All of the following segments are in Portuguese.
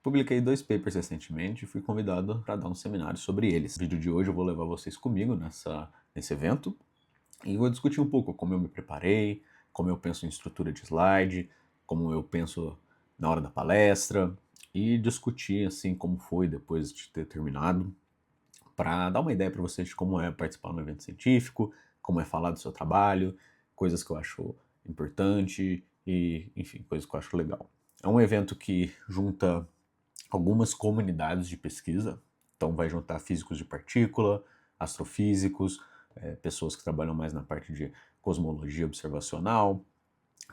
Publiquei 2 papers recentemente e fui convidado para dar um seminário sobre eles. No vídeo de hoje eu vou levar vocês comigo nesse evento e vou discutir um pouco como eu me preparei, como eu penso em estrutura de slide, como eu penso na hora da palestra e discutir assim como foi depois de ter terminado, para dar uma ideia para vocês de como é participar no evento científico, como é falar do seu trabalho, coisas que eu acho importante e, enfim, coisas que eu acho legal. É um evento que junta algumas comunidades de pesquisa, então vai juntar físicos de partícula, astrofísicos, pessoas que trabalham mais na parte de cosmologia observacional,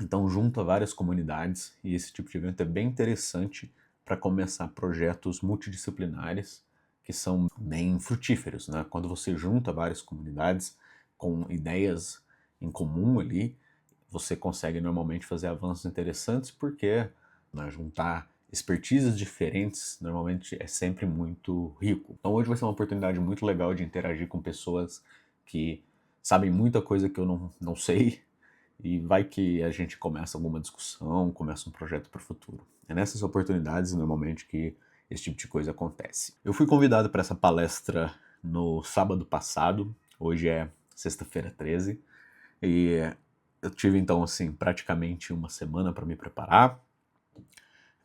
então junta várias comunidades e esse tipo de evento é bem interessante para começar projetos multidisciplinares que são bem frutíferos, né? Quando você junta várias comunidades com ideias em comum ali, você consegue normalmente fazer avanços interessantes porque, né, juntar expertises diferentes normalmente é sempre muito rico. Então hoje vai ser uma oportunidade muito legal de interagir com pessoas que sabem muita coisa que eu não sei e vai que a gente começa alguma discussão, começa um projeto para o futuro. É nessas oportunidades normalmente que esse tipo de coisa acontece. Eu fui convidado para essa palestra no sábado passado, hoje é sexta-feira 13, e eu tive então assim praticamente uma semana para me preparar.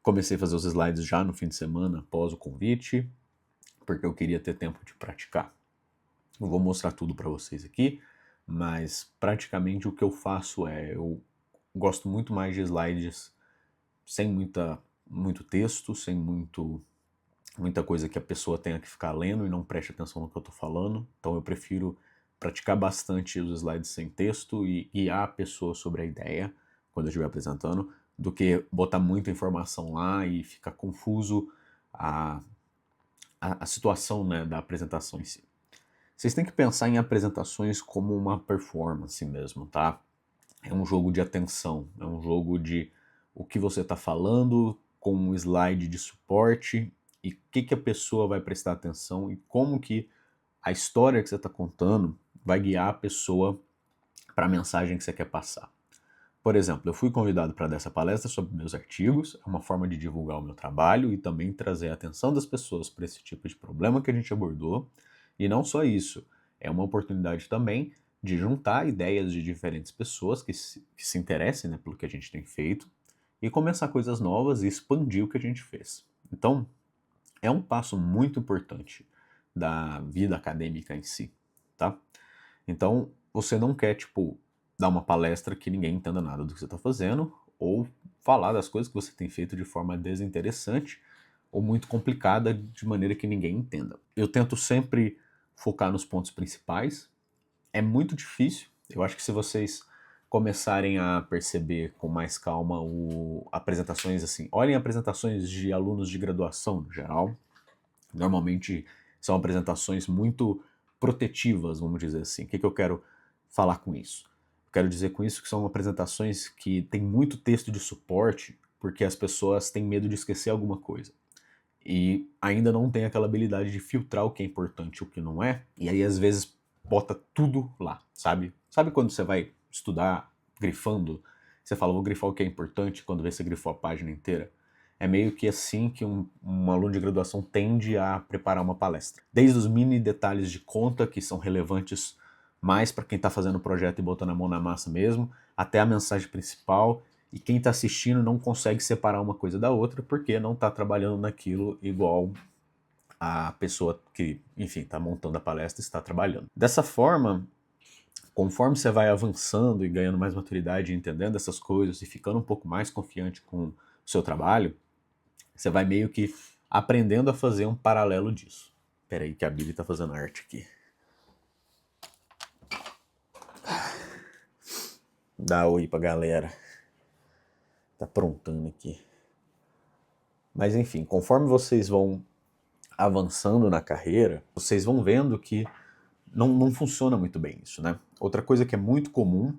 Comecei a fazer os slides já no fim de semana após o convite, porque eu queria ter tempo de praticar. Não vou mostrar tudo para vocês aqui, mas praticamente o que eu faço eu gosto muito mais de slides sem muito texto, sem muita coisa que a pessoa tenha que ficar lendo e não preste atenção no que eu estou falando. Então eu prefiro praticar bastante os slides sem texto e guiar a pessoa sobre a ideia quando eu estiver apresentando, do que botar muita informação lá e ficar confuso a, a situação, né, da apresentação em si. Vocês têm que pensar em apresentações como uma performance mesmo, tá? É um jogo de atenção, é um jogo de o que você está falando com um slide de suporte e o que a pessoa vai prestar atenção e como que a história que você está contando vai guiar a pessoa para a mensagem que você quer passar. Por exemplo, eu fui convidado para dar essa palestra sobre meus artigos, é uma forma de divulgar o meu trabalho e também trazer a atenção das pessoas para esse tipo de problema que a gente abordou. E não só isso, é uma oportunidade também de juntar ideias de diferentes pessoas que se interessem, né, pelo que a gente tem feito e começar coisas novas e expandir o que a gente fez. Então, é um passo muito importante da vida acadêmica em si, tá? Então, você não quer, tipo, dar uma palestra que ninguém entenda nada do que você está fazendo, ou falar das coisas que você tem feito de forma desinteressante ou muito complicada de maneira que ninguém entenda. Eu tento sempre focar nos pontos principais. É muito difícil. Eu acho que se vocês começarem a perceber com mais calma apresentações assim, olhem apresentações de alunos de graduação no geral. Normalmente são apresentações muito protetivas, vamos dizer assim. O que eu quero falar com isso? Eu quero dizer com isso que são apresentações que têm muito texto de suporte, porque as pessoas têm medo de esquecer alguma coisa. E ainda não tem aquela habilidade de filtrar o que é importante e o que não é, e aí às vezes bota tudo lá, sabe? Sabe quando você vai estudar grifando, você fala, vou grifar o que é importante, quando vê você grifou a página inteira? É meio que assim que um aluno de graduação tende a preparar uma palestra. Desde os mini detalhes de conta, que são relevantes mais para quem está fazendo o projeto e botando a mão na massa mesmo, até a mensagem principal, e quem está assistindo não consegue separar uma coisa da outra porque não está trabalhando naquilo igual a pessoa que, enfim, está montando a palestra está trabalhando. Dessa forma, conforme você vai avançando e ganhando mais maturidade e entendendo essas coisas e ficando um pouco mais confiante com o seu trabalho, você vai meio que aprendendo a fazer um paralelo disso. Espera aí que a Billy tá fazendo arte aqui. Dá oi pra galera. Tá aprontando aqui. Mas enfim, conforme vocês vão avançando na carreira, vocês vão vendo que não funciona muito bem isso, né? Outra coisa que é muito comum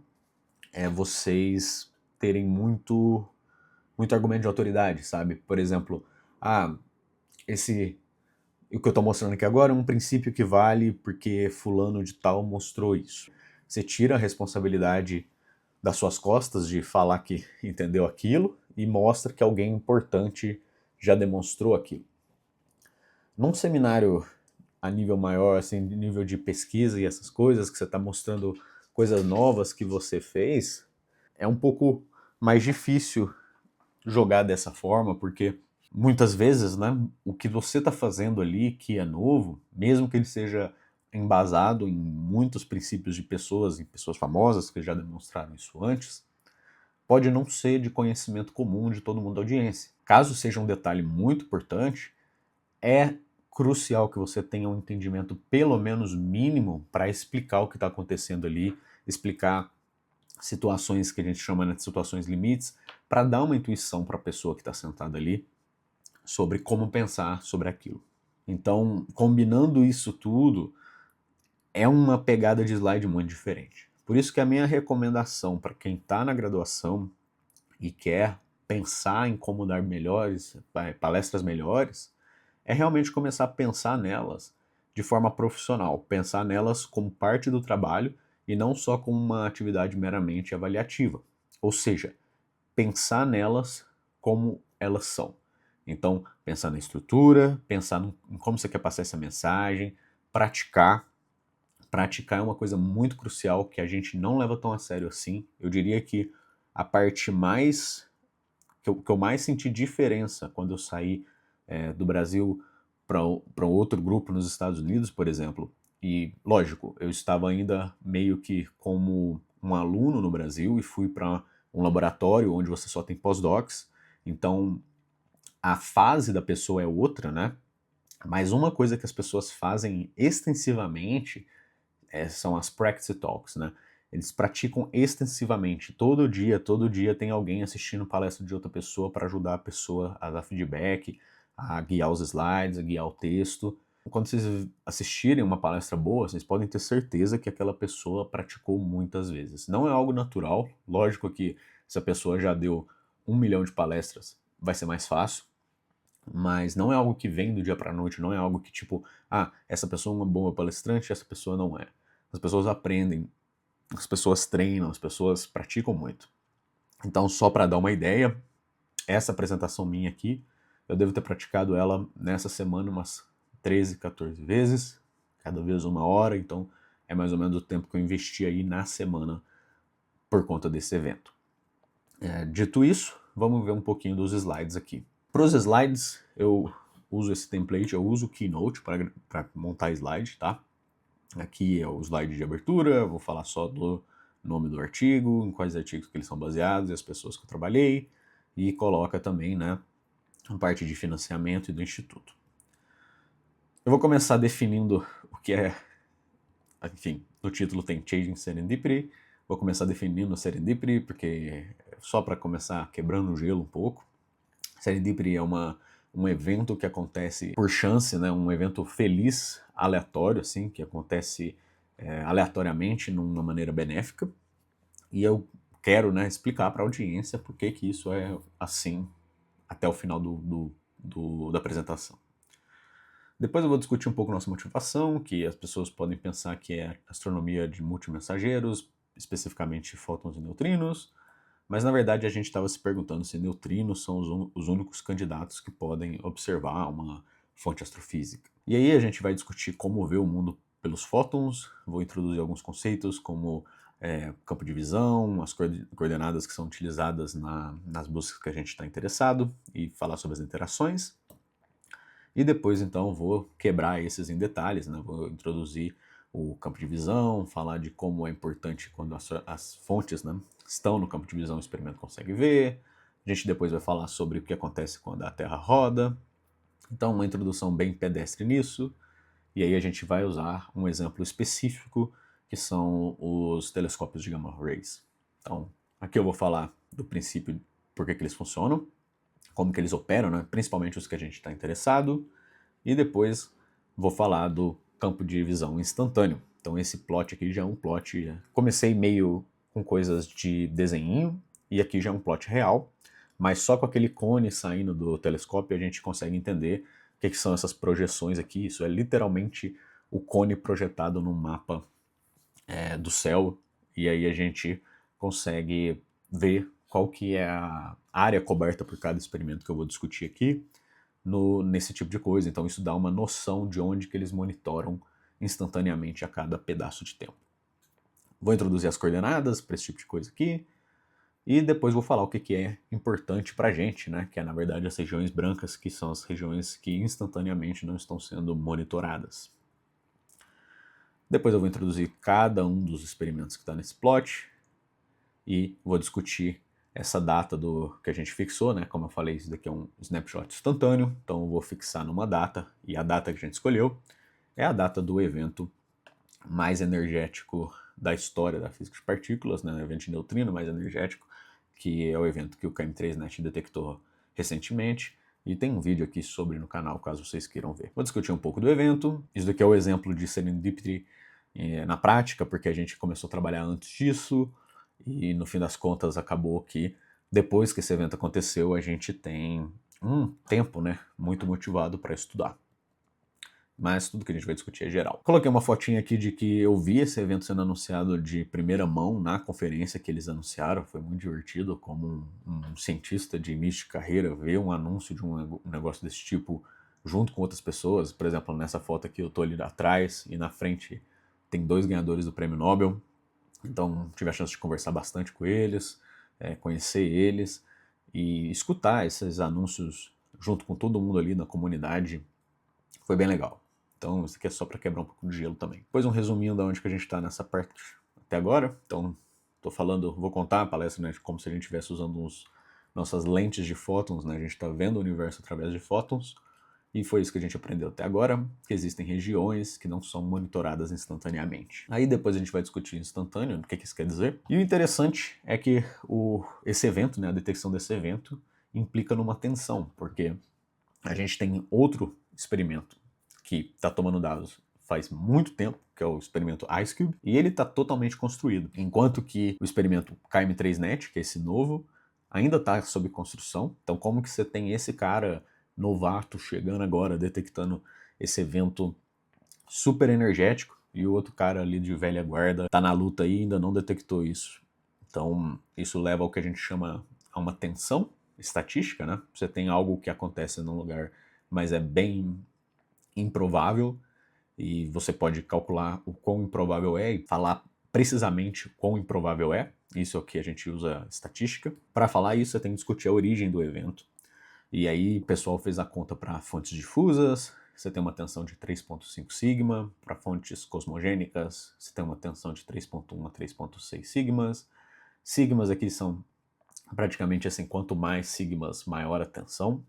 é vocês terem muito argumento de autoridade, sabe? Por exemplo, o que eu estou mostrando aqui agora é um princípio que vale porque fulano de tal mostrou isso. Você tira a responsabilidade das suas costas de falar que entendeu aquilo e mostra que alguém importante já demonstrou aquilo. Num seminário a nível maior, assim, nível de pesquisa e essas coisas, que você está mostrando coisas novas que você fez, é um pouco mais difícil jogar dessa forma, porque muitas vezes, né, o que você está fazendo ali, que é novo, mesmo que ele seja embasado em muitos princípios de pessoas, em pessoas famosas que já demonstraram isso antes, pode não ser de conhecimento comum de todo mundo da audiência. Caso seja um detalhe muito importante, é crucial que você tenha um entendimento pelo menos mínimo para explicar o que está acontecendo ali, explicar situações que a gente chama, né, de situações limites, para dar uma intuição para a pessoa que está sentada ali sobre como pensar sobre aquilo. Então, combinando isso tudo, é uma pegada de slide muito diferente. Por isso que a minha recomendação para quem está na graduação e quer pensar em como dar melhores, palestras melhores, é realmente começar a pensar nelas de forma profissional, pensar nelas como parte do trabalho e não só como uma atividade meramente avaliativa. Ou seja, pensar nelas como elas são. Então, pensar na estrutura, pensar em como você quer passar essa mensagem, praticar. Praticar é uma coisa muito crucial que a gente não leva tão a sério assim. Eu diria que a parte mais que eu mais senti diferença quando eu saí do Brasil para outro grupo nos Estados Unidos, por exemplo, e lógico, eu estava ainda meio que como um aluno no Brasil e fui para um laboratório onde você só tem pós-docs, então a fase da pessoa é outra, né? Mas uma coisa que as pessoas fazem extensivamente são as practice talks, né? Eles praticam extensivamente, todo dia tem alguém assistindo palestra de outra pessoa para ajudar a pessoa a dar feedback, a guiar os slides, a guiar o texto. Quando vocês assistirem uma palestra boa, vocês podem ter certeza que aquela pessoa praticou muitas vezes. Não é algo natural, lógico que se a pessoa já deu 1 milhão de palestras, vai ser mais fácil, mas não é algo que vem do dia para a noite, não é algo que tipo, essa pessoa é uma boa palestrante, essa pessoa não é. As pessoas aprendem, as pessoas treinam, as pessoas praticam muito. Então, só para dar uma ideia, essa apresentação minha aqui, eu devo ter praticado ela nessa semana umas 13, 14 vezes, cada vez 1 hora, então é mais ou menos o tempo que eu investi aí na semana por conta desse evento. Dito isso, vamos ver um pouquinho dos slides aqui. Para os slides, eu uso esse template, eu uso o Keynote para montar slide, tá? Aqui é o slide de abertura, eu vou falar só do nome do artigo, em quais artigos que eles são baseados e as pessoas que eu trabalhei, e coloca também, né, a parte de financiamento e do instituto. Eu vou começar definindo o que é, enfim, no título tem Changing Serendipity, vou começar definindo Serendipity, porque só para começar quebrando o gelo um pouco. Serendipity é um evento que acontece por chance, né, um evento feliz, aleatório, assim, que acontece aleatoriamente, numa maneira benéfica, e eu quero, né, explicar para a audiência por que isso é assim até o final da apresentação. Depois eu vou discutir um pouco nossa motivação, que as pessoas podem pensar que é astronomia de multimensageiros, especificamente fótons e neutrinos, mas na verdade a gente estava se perguntando se neutrinos são os únicos candidatos que podem observar uma fonte astrofísica. E aí a gente vai discutir como ver o mundo pelos fótons, vou introduzir alguns conceitos como campo de visão, as coordenadas que são utilizadas nas buscas que a gente está interessado e falar sobre as interações. E depois, então, vou quebrar esses em detalhes, né? Vou introduzir o campo de visão, falar de como é importante quando as fontes, né, estão no campo de visão, o experimento consegue ver. A gente depois vai falar sobre o que acontece quando a Terra roda. Então, uma introdução bem pedestre nisso. E aí a gente vai usar um exemplo específico, que são os telescópios de gamma rays. Então, aqui eu vou falar do princípio, por que eles funcionam, como que eles operam, né? Principalmente os que a gente está interessado, e depois vou falar do campo de visão instantâneo. Então esse plot aqui já é um plot, comecei meio com coisas de desenho, e aqui já é um plot real, mas só com aquele cone saindo do telescópio a gente consegue entender o que são essas projeções aqui. Isso é literalmente o cone projetado no mapa do céu, e aí a gente consegue ver qual que é a área coberta por cada experimento que eu vou discutir aqui. nesse tipo de coisa. Então isso dá uma noção de onde que eles monitoram instantaneamente a cada pedaço de tempo. Vou introduzir as coordenadas para esse tipo de coisa aqui, e depois vou falar o que é importante para a gente, né? Que é, na verdade, as regiões brancas, que são as regiões que instantaneamente não estão sendo monitoradas. Depois eu vou introduzir cada um dos experimentos que está nesse plot, e vou discutir essa data do que a gente fixou, né? Como eu falei, isso daqui é um snapshot instantâneo, então eu vou fixar numa data, e a data que a gente escolheu é a data do evento mais energético da história da física de partículas, né? O evento de neutrino mais energético, que é o evento que o KM3NeT detectou recentemente, e tem um vídeo aqui sobre no canal, caso vocês queiram ver. Vou discutir um pouco do evento, isso daqui é o exemplo de serendipity na prática, porque a gente começou a trabalhar antes disso, e no fim das contas acabou que depois que esse evento aconteceu, a gente tem um tempo, né, muito motivado para estudar. Mas tudo que a gente vai discutir é geral. Coloquei uma fotinha aqui de que eu vi esse evento sendo anunciado de primeira mão na conferência que eles anunciaram. Foi muito divertido, como um cientista de início de carreira, ver um anúncio de um negócio desse tipo junto com outras pessoas. Por exemplo, nessa foto aqui eu tô ali atrás e na frente tem 2 ganhadores do Prêmio Nobel. Então tive a chance de conversar bastante com eles, conhecer eles e escutar esses anúncios junto com todo mundo ali na comunidade. Foi bem legal. Então isso aqui é só para quebrar um pouco de gelo também. Depois um resuminho de onde que a gente está nessa parte até agora. Então tô falando, vou contar a palestra, né, como se a gente estivesse usando nossas lentes de fótons, né? A gente está vendo o universo através de fótons. E foi isso que a gente aprendeu até agora, que existem regiões que não são monitoradas instantaneamente. Aí depois a gente vai discutir instantâneo, o que isso quer dizer. E o interessante é que esse evento, né, a detecção desse evento, implica numa tensão, porque a gente tem outro experimento que está tomando dados faz muito tempo, que é o experimento IceCube, e ele está totalmente construído. Enquanto que o experimento KM3NeT, que é esse novo, ainda está sob construção. Então como que você tem esse cara novato chegando agora, detectando esse evento super energético, e o outro cara ali de velha guarda está na luta aí e ainda não detectou isso. Então isso leva ao que a gente chama a uma tensão estatística, né? Você tem algo que acontece num lugar, mas é bem improvável, e você pode calcular o quão improvável é e falar precisamente quão improvável é. Isso é o que a gente usa estatística. Para falar isso, você tem que discutir a origem do evento. E aí o pessoal fez a conta para fontes difusas, você tem uma tensão de 3.5 sigma, para fontes cosmogênicas você tem uma tensão de 3.1 a 3.6 sigmas. Sigmas aqui são praticamente assim, quanto mais sigmas, maior a tensão.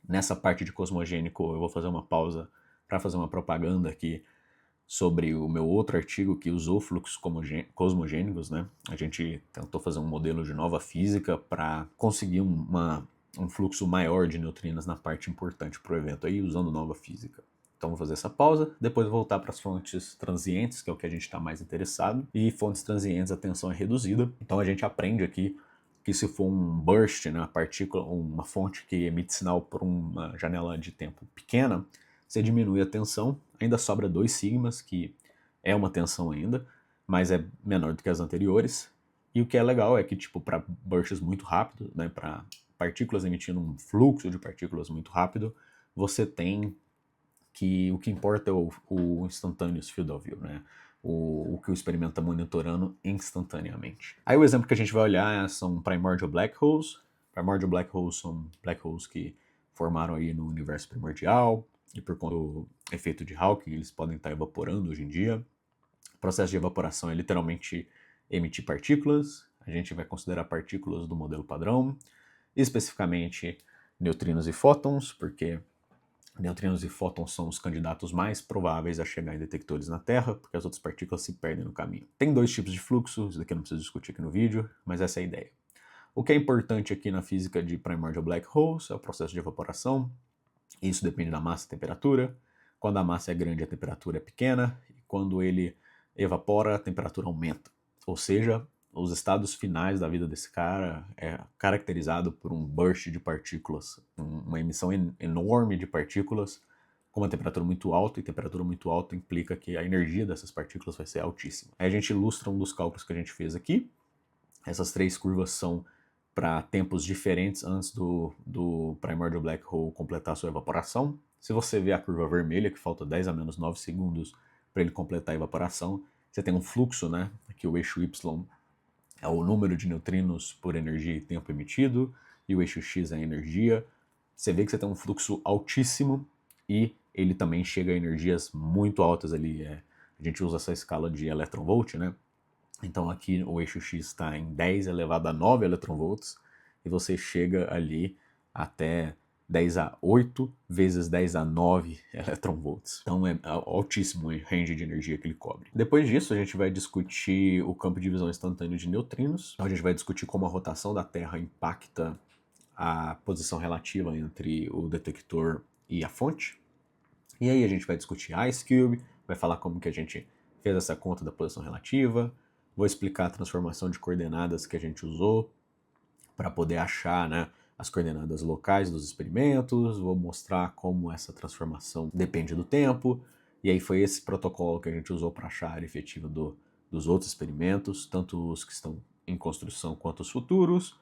Nessa parte de cosmogênico eu vou fazer uma pausa para fazer uma propaganda aqui sobre o meu outro artigo que usou fluxos cosmogênicos, né? A gente tentou fazer um modelo de nova física para conseguir um fluxo maior de neutrinos na parte importante para o evento aí, usando nova física. Então vou fazer essa pausa, depois voltar para as fontes transientes, que é o que a gente está mais interessado, e fontes transientes a tensão é reduzida, então a gente aprende aqui que se for um burst, né, uma partícula, uma fonte que emite sinal por uma janela de tempo pequena, você diminui a tensão, ainda sobra 2 sigmas, que é uma tensão ainda, mas é menor do que as anteriores. E o que é legal é que, tipo, para bursts muito rápido, né, para partículas emitindo um fluxo de partículas muito rápido, você tem que o que importa é o instantaneous field of view, né? O que o experimento está monitorando instantaneamente. Aí o exemplo que a gente vai olhar são primordial black holes. Primordial black holes são black holes que formaram aí no universo primordial, e por conta do efeito de Hawking eles podem estar evaporando hoje em dia. O processo de evaporação é literalmente emitir partículas. A gente vai considerar partículas do modelo padrão, especificamente neutrinos e fótons, porque neutrinos e fótons são os candidatos mais prováveis a chegar em detectores na Terra, porque as outras partículas se perdem no caminho. Tem 2 tipos de fluxo, isso daqui eu não preciso discutir aqui no vídeo, mas essa é a ideia. O que é importante aqui na física de primordial black holes é o processo de evaporação. Isso depende da massa e temperatura. Quando a massa é grande, a temperatura é pequena, e quando ele evapora, a temperatura aumenta. Ou seja, os estados finais da vida desse cara é caracterizado por um burst de partículas, uma emissão enorme de partículas com uma temperatura muito alta, e temperatura muito alta implica que a energia dessas partículas vai ser altíssima. Aí a gente ilustra um dos cálculos que a gente fez aqui. Essas 3 curvas são para tempos diferentes antes do Primordial Black Hole completar sua evaporação. Se você vê a curva vermelha, que falta 10 a menos 9 segundos para ele completar a evaporação, você tem um fluxo, né? Aqui o eixo Y é o número de neutrinos por energia e tempo emitido, e o eixo X é a energia. Você vê que você tem um fluxo altíssimo e ele também chega a energias muito altas ali. A gente usa essa escala de electronvolt, né? Então aqui o eixo X está em 10 elevado a 9 eletronvolts e você chega ali até 10 a 8 vezes 10 a 9 eletronvolts. Então é altíssimo o range de energia que ele cobre. Depois disso a gente vai discutir o campo de visão instantâneo de neutrinos. Então, a gente vai discutir como a rotação da Terra impacta a posição relativa entre o detector e a fonte. E aí a gente vai discutir IceCube, vai falar como que a gente fez essa conta da posição relativa, vou explicar a transformação de coordenadas que a gente usou para poder achar, né, as coordenadas locais dos experimentos, vou mostrar como essa transformação depende do tempo, e aí foi esse protocolo que a gente usou para achar a área efetiva dos outros experimentos, tanto os que estão em construção quanto os futuros,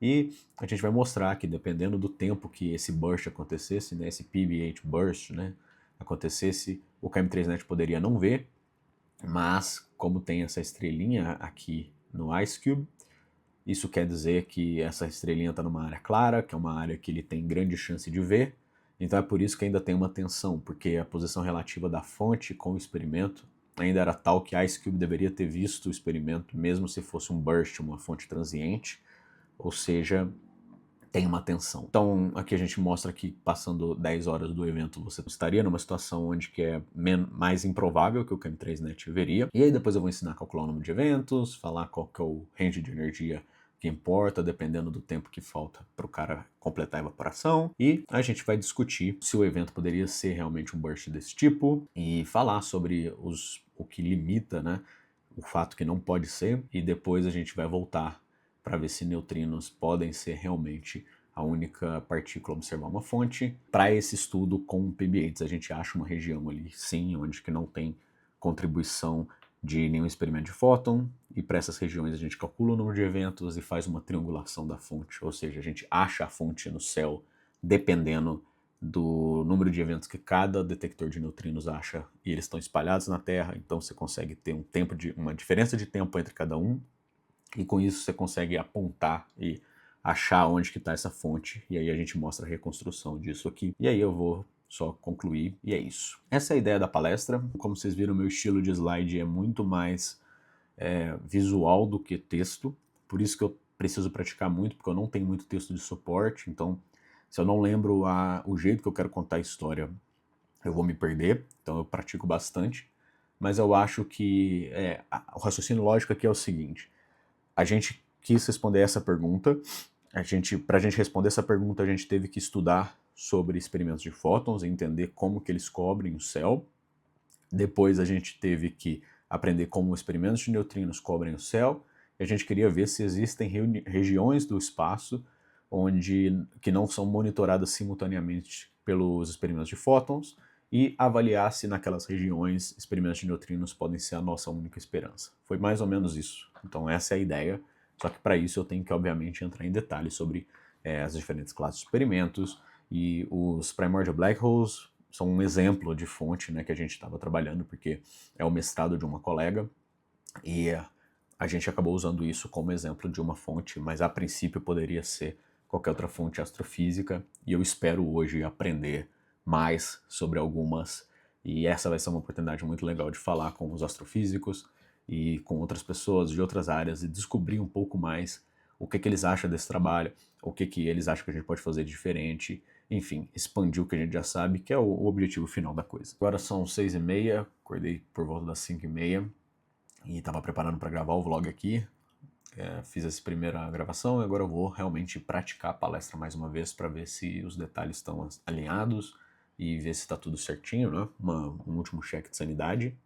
e a gente vai mostrar que dependendo do tempo que esse burst acontecesse, né, esse PBH burst, né, acontecesse, o KM3Net poderia não ver, mas como tem essa estrelinha aqui no IceCube, isso quer dizer que essa estrelinha está numa área clara, que é uma área que ele tem grande chance de ver, então é por isso que ainda tem uma tensão, porque a posição relativa da fonte com o experimento ainda era tal que IceCube deveria ter visto o experimento, mesmo se fosse um burst, uma fonte transiente, ou seja, tem uma tensão. Então aqui a gente mostra que passando 10 horas do evento você estaria numa situação onde que é mais improvável que o KM3Net veria. E aí depois eu vou ensinar a calcular o número de eventos, falar qual que é o range de energia que importa, dependendo do tempo que falta para o cara completar a evaporação. E a gente vai discutir se o evento poderia ser realmente um burst desse tipo e falar sobre o que limita, né, o fato que não pode ser. E depois a gente vai voltar para ver se neutrinos podem ser realmente a única partícula a observar uma fonte. Para esse estudo com PBH, a gente acha uma região ali, sim, onde que não tem contribuição de nenhum experimento de fóton, e para essas regiões a gente calcula o número de eventos e faz uma triangulação da fonte, ou seja, a gente acha a fonte no céu dependendo do número de eventos que cada detector de neutrinos acha, e eles estão espalhados na Terra, então você consegue ter uma diferença de tempo entre cada um, e com isso você consegue apontar e achar onde que está essa fonte, e aí a gente mostra a reconstrução disso aqui. E aí eu vou só concluir, e é isso. Essa é a ideia da palestra. Como vocês viram, meu estilo de slide é muito mais visual do que texto, por isso que eu preciso praticar muito, porque eu não tenho muito texto de suporte, então se eu não lembro o jeito que eu quero contar a história, eu vou me perder, então eu pratico bastante, mas eu acho que o raciocínio lógico aqui é o seguinte: a gente quis responder essa pergunta, para a gente responder essa pergunta a gente teve que estudar sobre experimentos de fótons e entender como que eles cobrem o céu. Depois a gente teve que aprender como experimentos de neutrinos cobrem o céu, e a gente queria ver se existem regiões do espaço que não são monitoradas simultaneamente pelos experimentos de fótons, e avaliar se naquelas regiões experimentos de neutrinos podem ser a nossa única esperança. Foi mais ou menos isso. Então essa é a ideia, só que para isso eu tenho que obviamente entrar em detalhes sobre as diferentes classes de experimentos, e os Primordial Black Holes são um exemplo de fonte, né, que a gente estava trabalhando, porque é o mestrado de uma colega, e a gente acabou usando isso como exemplo de uma fonte, mas a princípio poderia ser qualquer outra fonte astrofísica, e eu espero hoje aprender mais sobre algumas, e essa vai ser uma oportunidade muito legal de falar com os astrofísicos e com outras pessoas de outras áreas e descobrir um pouco mais o que eles acham desse trabalho, o que eles acham que a gente pode fazer de diferente, enfim, expandir o que a gente já sabe, que é o objetivo final da coisa. Agora são 6h30, acordei por volta das 5h30 e estava preparando para gravar o vlog aqui. Fiz essa primeira gravação e agora eu vou realmente praticar a palestra mais uma vez para ver se os detalhes estão alinhados e ver se está tudo certinho, né? Um último check de sanidade.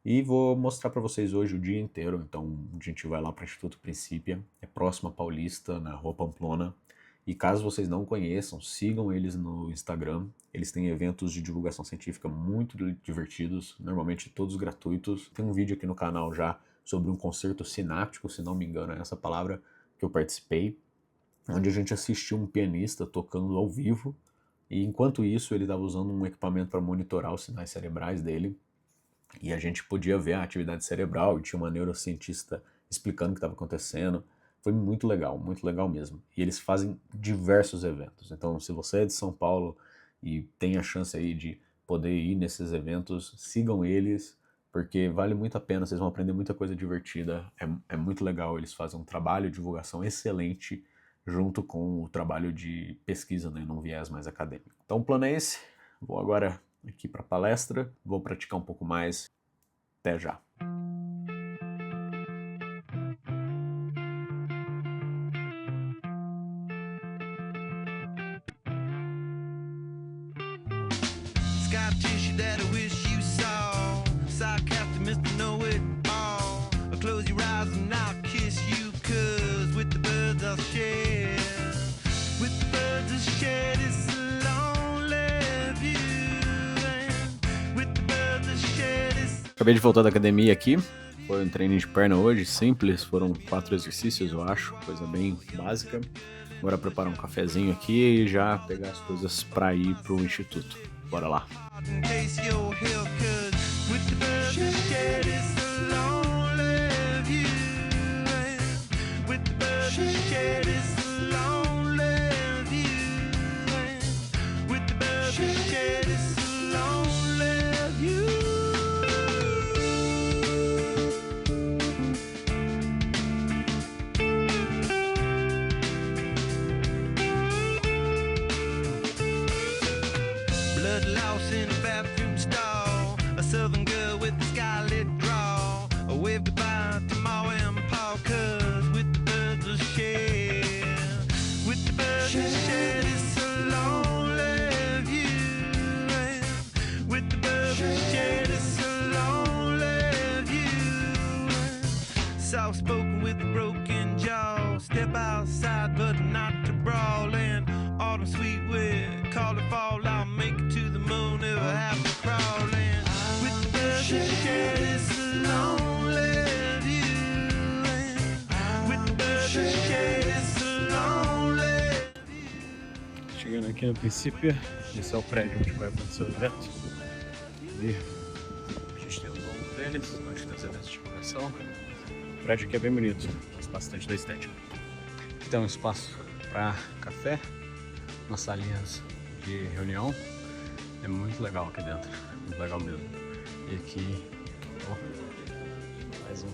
E vou mostrar para vocês hoje o dia inteiro. Então a gente vai lá para o Instituto Principia, é próximo a Paulista, na Rua Pamplona. E caso vocês não conheçam, sigam eles no Instagram. Eles têm eventos de divulgação científica muito divertidos, normalmente todos gratuitos. Tem um vídeo aqui no canal já sobre um concerto sináptico, se não me engano é essa palavra que eu participei. onde a gente assistiu um pianista tocando ao vivo, e enquanto isso ele estava usando um equipamento para monitorar os sinais cerebrais dele, e a gente podia ver a atividade cerebral, e tinha uma neurocientista explicando o que estava acontecendo. Foi muito legal mesmo. E eles fazem diversos eventos. Então, se você é de São Paulo e tem a chance aí de poder ir nesses eventos, sigam eles, porque vale muito a pena, vocês vão aprender muita coisa divertida, é muito legal, eles fazem um trabalho de divulgação excelente, junto com o trabalho de pesquisa, né, num viés mais acadêmico. Então o plano é esse, vou agora aqui para a palestra, vou praticar um pouco mais, até já. Acabei de voltar da academia aqui, foi um treino de perna hoje, simples, foram 4 exercícios eu acho, coisa bem básica. Agora preparar um cafezinho aqui e já pegar as coisas para ir pro instituto. Bora lá! Soft-spoken with a broken jaw. Step outside, but not to brawl. And autumn sweet with call it fall. I'll make it to the moon if I have to crawl. And with the birds that share this lonely view. And with the birds that share this lonely. Chegando aqui no princípio, esse é o prédio onde vai acontecer o evento. E a gente tem os donos deles, onde tem os eventos de divulgação. O prédio aqui é bem bonito, gosto bastante da estética. Aqui tem um espaço para café, umas salinhas de reunião. É muito legal aqui dentro, muito legal mesmo. E aqui, mais um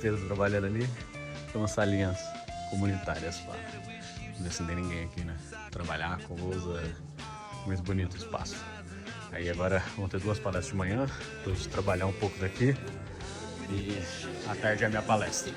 Pedro trabalhando ali. Tem umas salinhas comunitárias para não ver se não tem ninguém aqui, né? Trabalhar com luz, muito bonito o espaço. Aí agora vão ter 2 palestras de manhã, depois trabalhar um pouco daqui. E à tarde é a minha palestra.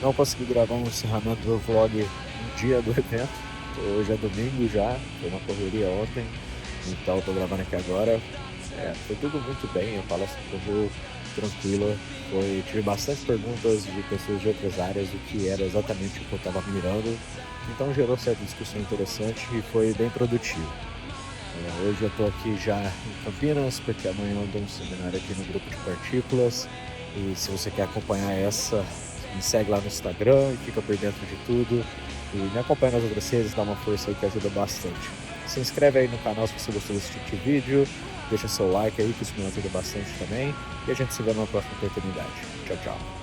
Não consegui gravar um encerramento do vlog no dia do evento. Hoje é domingo já, foi uma correria ontem, então estou gravando aqui agora. Foi tudo muito bem, a palestra correu tranquila. Tive bastante perguntas de pessoas de outras áreas, o que era exatamente o que eu estava mirando. Então gerou certa discussão interessante e foi bem produtivo. Hoje eu estou aqui já em Campinas, porque amanhã eu dou um seminário aqui no grupo de partículas. E se você quer acompanhar me segue lá no Instagram e fica por dentro de tudo. E me acompanha nas outras redes, dá uma força aí que ajuda bastante. Se inscreve aí no canal se você gostou desse tipo de vídeo. Deixa seu like aí, que isso me ajuda bastante também. E a gente se vê numa próxima oportunidade. Tchau, tchau.